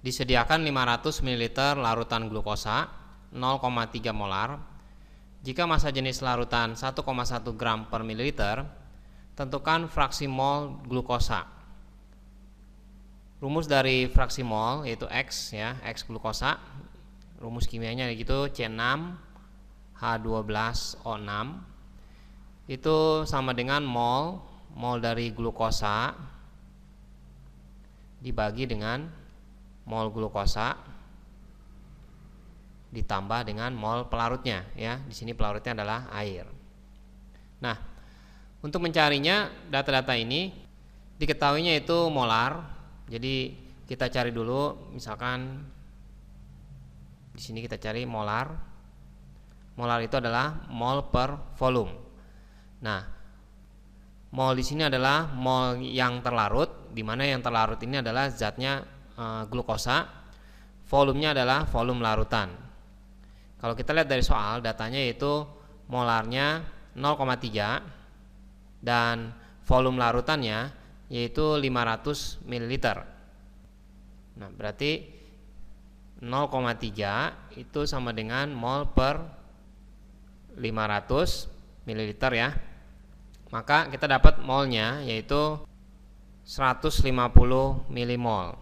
disediakan 500 ml larutan glukosa 0,3 molar. Jika massa jenis larutan 1,1 gram per mililiter, tentukan fraksi mol glukosa. Rumus dari fraksi mol yaitu X ya, X glukosa. Rumus kimianya gitu C6H12O6 itu sama dengan mol dari glukosa dibagi dengan mol glukosa ditambah dengan mol pelarutnya ya. Di sini pelarutnya adalah air. Nah, untuk mencarinya data-data ini diketahuinya itu molar. Jadi kita cari dulu, misalkan di sini kita cari molar. Molar itu adalah mol per volume. Nah, mol di sini adalah mol yang terlarut, di mana yang terlarut ini adalah zatnya glukosa. Volumenya adalah volume larutan. Kalau kita lihat dari soal, datanya yaitu molarnya 0,3 dan volume larutannya yaitu 500 ml. Nah, berarti 0,3 itu sama dengan mol per 500 ml ya. Maka kita dapat molnya yaitu 150 milimol.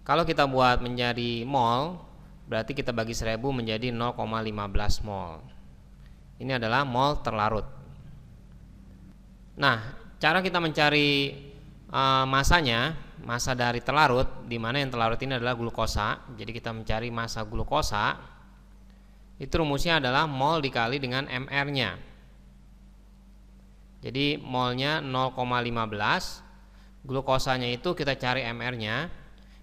Kalau kita buat menjadi mol, berarti kita bagi 1000 menjadi 0,15 mol. Ini adalah mol terlarut. Nah, cara kita mencari masanya, massa dari terlarut, di mana yang terlarut ini adalah glukosa. Jadi kita mencari massa glukosa. Itu rumusnya adalah mol dikali dengan mR-nya. Jadi molnya 0,15, glukosanya itu kita cari mR-nya.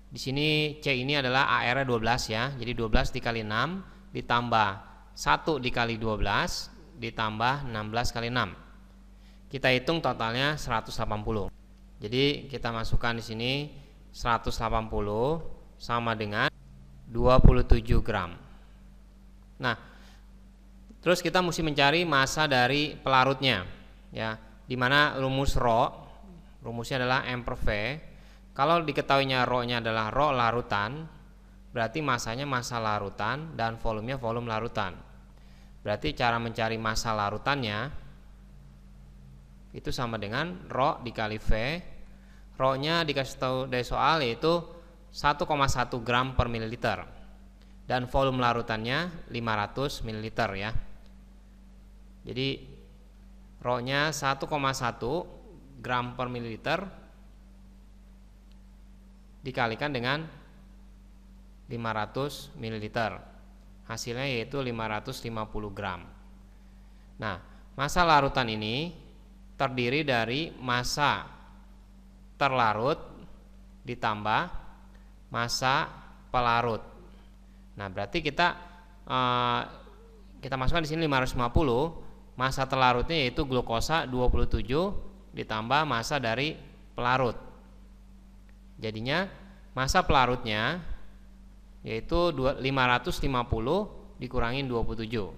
Di sini C ini adalah AR-nya 12 ya. Jadi 12 dikali 6 ditambah 1 dikali 12 ditambah 16 kali 6. Kita hitung totalnya 180. Jadi kita masukkan di sini 180 sama dengan 27 gram. Nah, terus kita mesti mencari massa dari pelarutnya ya. Dimana rumus rumusnya adalah M per V. Kalau diketahuinya ρ-nya adalah ρ larutan, berarti massanya massa larutan dan volumenya volume larutan. Berarti cara mencari massa larutannya itu sama dengan ρ dikali V. ρ-nya dikasih tahu dari soal yaitu 1,1 gram per mililiter dan volume larutannya 500 mililiter ya. Jadi ρ-nya 1,1 gram per mililiter dikalikan dengan 500 mililiter. Hasilnya yaitu 550 gram. Nah, massa larutan ini terdiri dari massa terlarut ditambah massa pelarut. Nah, berarti kita masukkan di sini 550, massa terlarutnya yaitu glukosa 27 ditambah massa dari pelarut. Jadinya massa pelarutnya yaitu 550 dikurangin 27.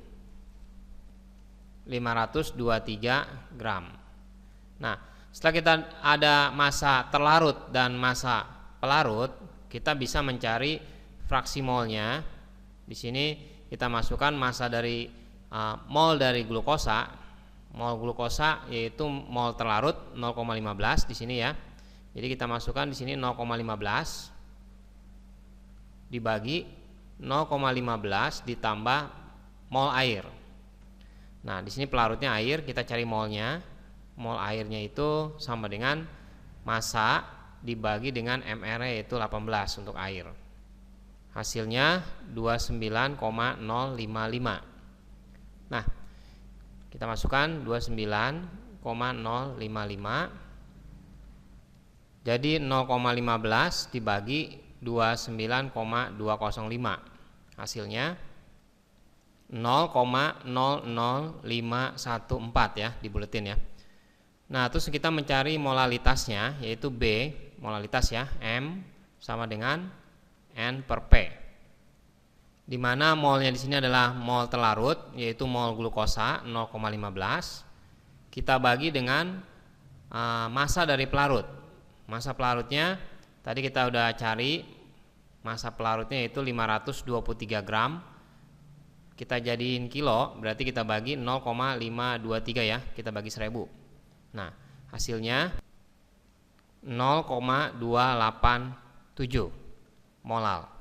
523 gram. Nah, setelah kita ada massa terlarut dan massa pelarut, kita bisa mencari fraksi molnya. Di sini kita masukkan massa dari mol dari glukosa. Mol glukosa yaitu mol terlarut 0,15 di sini ya. Jadi kita masukkan di sini 0,15 dibagi 0,15 ditambah mol air. Nah, di sini pelarutnya air, kita cari molnya. Mol airnya itu sama dengan massa dibagi dengan mR yaitu 18 untuk air. Hasilnya 29,055. Nah, kita masukkan 29,055. Jadi 0,15 dibagi 29,205. Hasilnya 0,00514 ya di buletin ya. Nah, terus kita mencari molalitasnya yaitu B, molalitas ya, M sama dengan N per P. Di mana molnya di sini adalah mol terlarut yaitu mol glukosa 0,15. Kita bagi dengan massa dari pelarut. Massa pelarutnya tadi kita udah cari Massa pelarutnya itu 523 gram. Kita jadiin kilo, berarti kita bagi 0,523 ya, kita bagi 1000. Nah, hasilnya 0,287 molal.